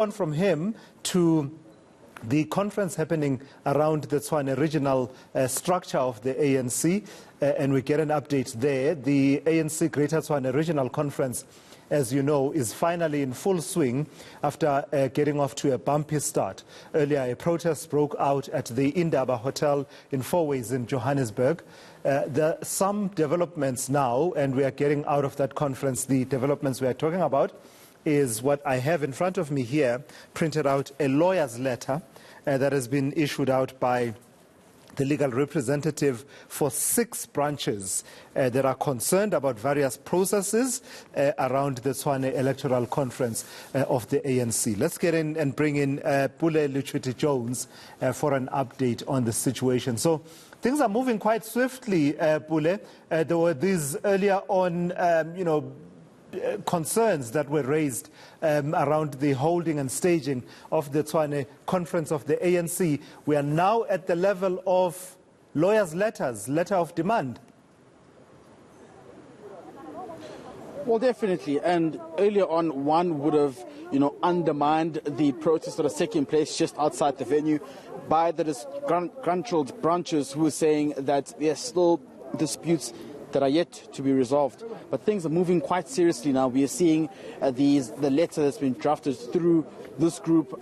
On from him to the conference happening around the Tshwane regional structure of the ANC, and we get an update there. The ANC Greater Tshwane Regional Conference, as you know, is finally in full swing after getting off to a bumpy start. Earlier, a protest broke out at the Indaba Hotel in Fourways in Johannesburg. There are some developments now, and we are getting out of that conference. The developments we are talking about is what I have in front of me here, printed out, a lawyer's letter that has been issued out by the legal representative for 6 branches that are concerned about various processes around the Tshwane Electoral Conference of the ANC. Let's get in and bring in Pule Luchiti-Jones for an update on the situation. So things are moving quite swiftly, Pule. There were these earlier on, concerns that were raised around the holding and staging of the Tshwane Conference of the ANC. We are now at the level of lawyers' letters, letter of demand. Well, definitely. And earlier on, one would have, undermined the protests that are taking place just outside the venue by the disgruntled branches who are saying that there are still disputes that are yet to be resolved. But things are moving quite seriously now. We are seeing the letter that's been drafted through this group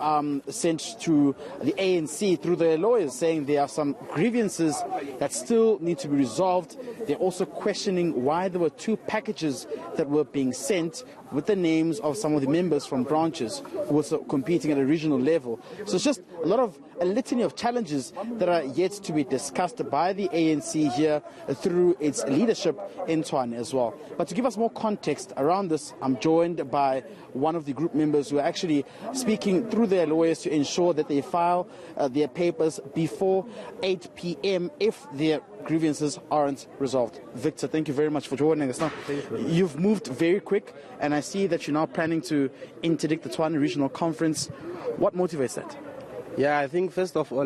sent to the ANC through their lawyers, saying there are some grievances that still need to be resolved. They're also questioning why there were 2 packages that were being sent with the names of some of the members from branches who were competing at a regional level. So it's just a litany of challenges that are yet to be discussed by the ANC here through its leadership in Tshwane as well. But to give us more context around this, I'm joined by one of the group members who are actually speaking through their lawyers to ensure that they file their papers before 8 p.m. if their grievances aren't resolved. Victor, thank you very much for joining us now. You've moved very quick, and I see that you're now planning to interdict the Tshwane Regional Conference. What motivates that? Yeah, I think first of all,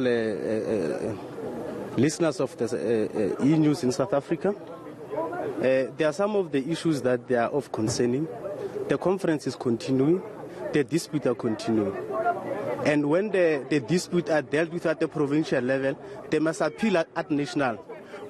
listeners of the E-News in South Africa, there are some of the issues that they are of concerning. The conference is continuing, the disputes are continuing. And when the disputes are dealt with at the provincial level, they must appeal at national,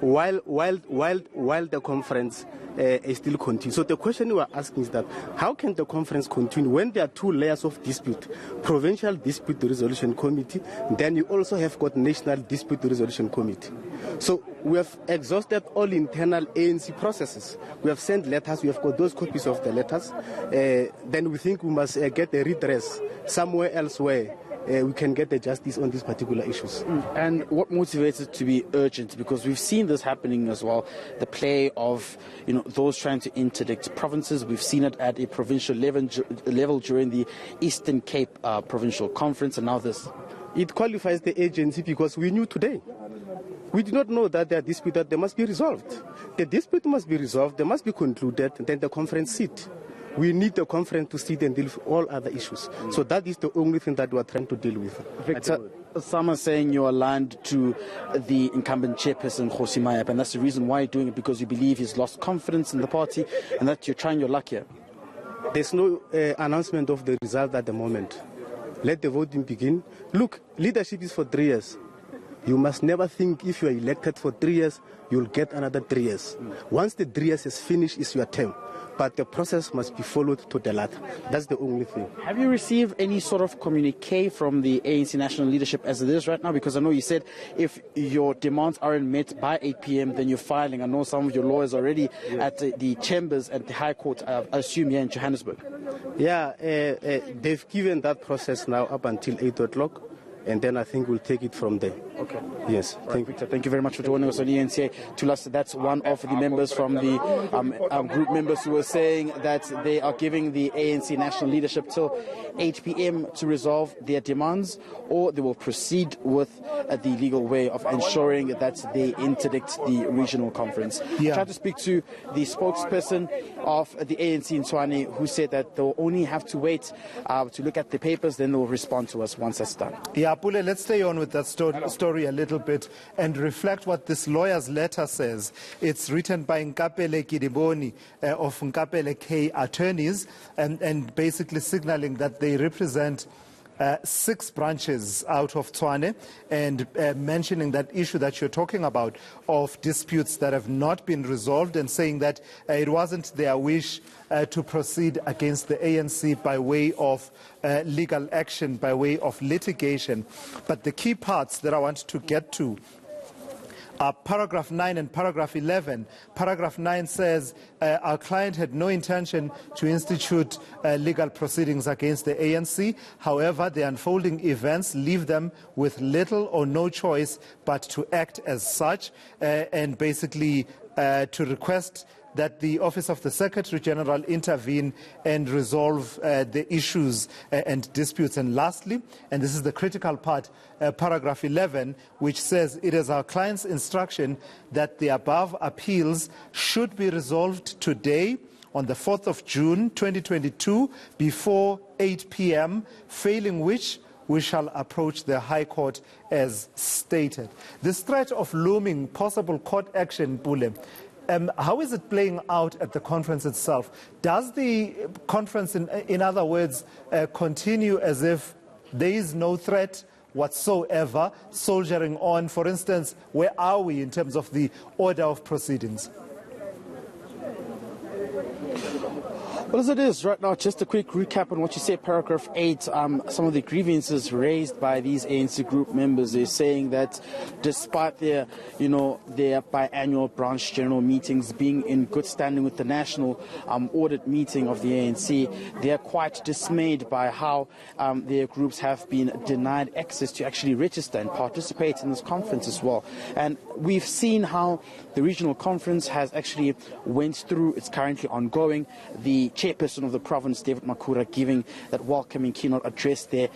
while the conference is still continuing. So the question we are asking is that how can the conference continue when there are 2 layers of dispute? Provincial Dispute Resolution Committee, then you also have got National Dispute Resolution Committee. So we have exhausted all internal ANC processes. We have sent letters, we have got those copies of the letters. Then we think we must get a redress somewhere else where we can get the justice on these particular issues. And what motivates it to be urgent? Because we've seen this happening as well, the play of those trying to interdict provinces. We've seen it at a provincial level during the Eastern Cape Provincial Conference, and now this. It qualifies the agency because we knew today. We did not know that there are disputes that they must be resolved. The dispute must be resolved, they must be concluded, and then the conference sit. We need the conference to sit and deal with all other issues. So that is the only thing that we are trying to deal with. Victor, some are saying you're aligned to the incumbent chairperson, Kgosi Mayap, and that's the reason why you're doing it, because you believe he's lost confidence in the party and that you're trying your luck here. There's no announcement of the result at the moment. Let the voting begin. Look, leadership is for 3 years. You must never think if you are elected for 3 years, you'll get another 3 years. Once the 3 years is finished, it's your term. But the process must be followed to the latter. That's the only thing. Have you received any sort of communique from the ANC national leadership as it is right now? Because I know you said if your demands aren't met by 8 p.m., then you're filing. I know some of your lawyers already at the chambers at the High Court, I assume here in Johannesburg. Yeah, they've given that process now up until 8 o'clock. And then I think we'll take it from there. Okay. Yes. Thank you very much for joining us on eNCA. Tulas, that's one of the members from the group members who were saying that they are giving the ANC national leadership till 8 p.m. to resolve their demands, or they will proceed with the legal way of ensuring that they interdict the regional conference. I tried to speak to the spokesperson of the ANC in Tshwane, who said that they'll only have to wait to look at the papers, then they'll respond to us once that's done. Yeah, Pule, let's stay on with that story a little bit and reflect what this lawyer's letter says. It's written by Nkapele Kidiboni of Nkapele K attorneys and basically signaling that they represent 6 branches out of Tshwane, and mentioning that issue that you're talking about of disputes that have not been resolved, and saying that it wasn't their wish to proceed against the ANC by way of legal action, by way of litigation. But the key parts that I want to get to paragraph 9 and paragraph 11. Paragraph 9 says our client had no intention to institute legal proceedings against the ANC. However, the unfolding events leave them with little or no choice but to act as such, and basically to request that the Office of the Secretary General intervene and resolve the issues and disputes. And lastly, and this is the critical part, paragraph 11, which says it is our client's instruction that the above appeals should be resolved today, on the 4th of June 2022, before 8 p.m., failing which we shall approach the High Court as stated. This threat of looming possible court action, Bule, how is it playing out at the conference itself? Does the conference, in other words, continue as if there is no threat whatsoever, soldiering on? For instance, where are we in terms of the order of proceedings? Well, as it is right now, just a quick recap on what you said, paragraph 8, some of the grievances raised by these ANC group members is saying that despite their biannual branch general meetings being in good standing with the national audit meeting of the ANC, they are quite dismayed by how their groups have been denied access to actually register and participate in this conference as well. And we've seen how the regional conference has actually went through, it's currently ongoing. The chairperson of the province, David Makura, giving that welcoming keynote address there,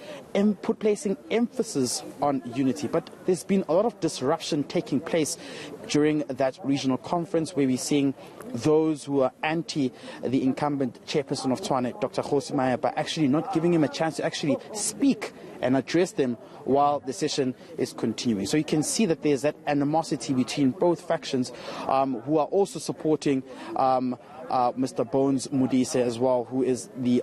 placing emphasis on unity. But there's been a lot of disruption taking place during that regional conference, where we're seeing those who are anti the incumbent chairperson of Tshwane, Dr. Kgosi Maya, by actually not giving him a chance to actually speak and address them while the session is continuing. So you can see that there's that animosity between both factions, who are also supporting Mr. Bones Modise as well, who is the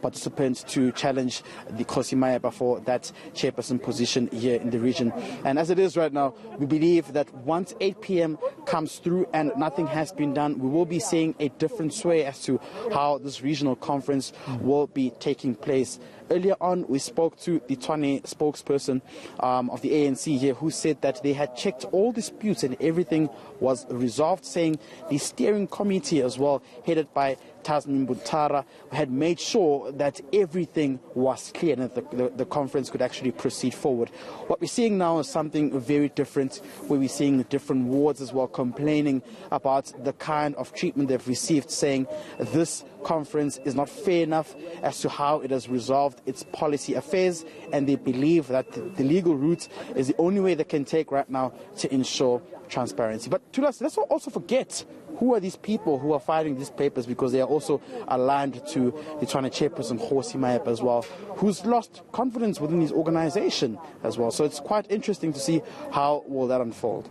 participant to challenge the Kgosi Maya for that chairperson position here in the region. And as it is right now, we believe that once 8 p.m. comes through and nothing has been done, we will be seeing a different sway as to how this regional conference will be taking place. Earlier on, we spoke to the Tshwane spokesperson of the ANC here, who said that they had checked all disputes and everything was resolved, saying the steering committee as well, headed by Tasmin Butara, had made sure that everything was clear and that the conference could actually proceed forward. What we're seeing now is something very different, where we're seeing different wards as well complaining about the kind of treatment they've received, saying this conference is not fair enough as to how it has resolved its policy affairs, and they believe that the legal route is the only way they can take right now to ensure transparency. But let's also forget who are these people who are filing these papers, because they are also aligned to the Tshwane chairperson Kgosi Maya as well, who's lost confidence within his organization as well. So it's quite interesting to see how will that unfold.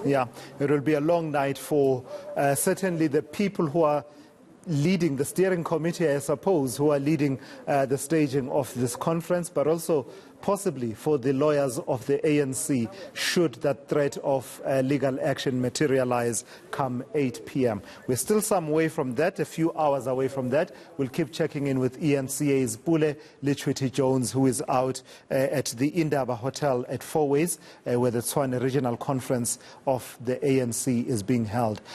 Yeah, it will be a long night for certainly the people who are leading the steering committee, I suppose, who are leading the staging of this conference, but also possibly for the lawyers of the ANC, should that threat of legal action materialize come 8 p.m. We're still some way from that, a few hours away from that. We'll keep checking in with eNCA's Bule Lichwiti Jones, who is out at the Indaba Hotel at Fourways, where the Tshwane Regional Conference of the ANC is being held.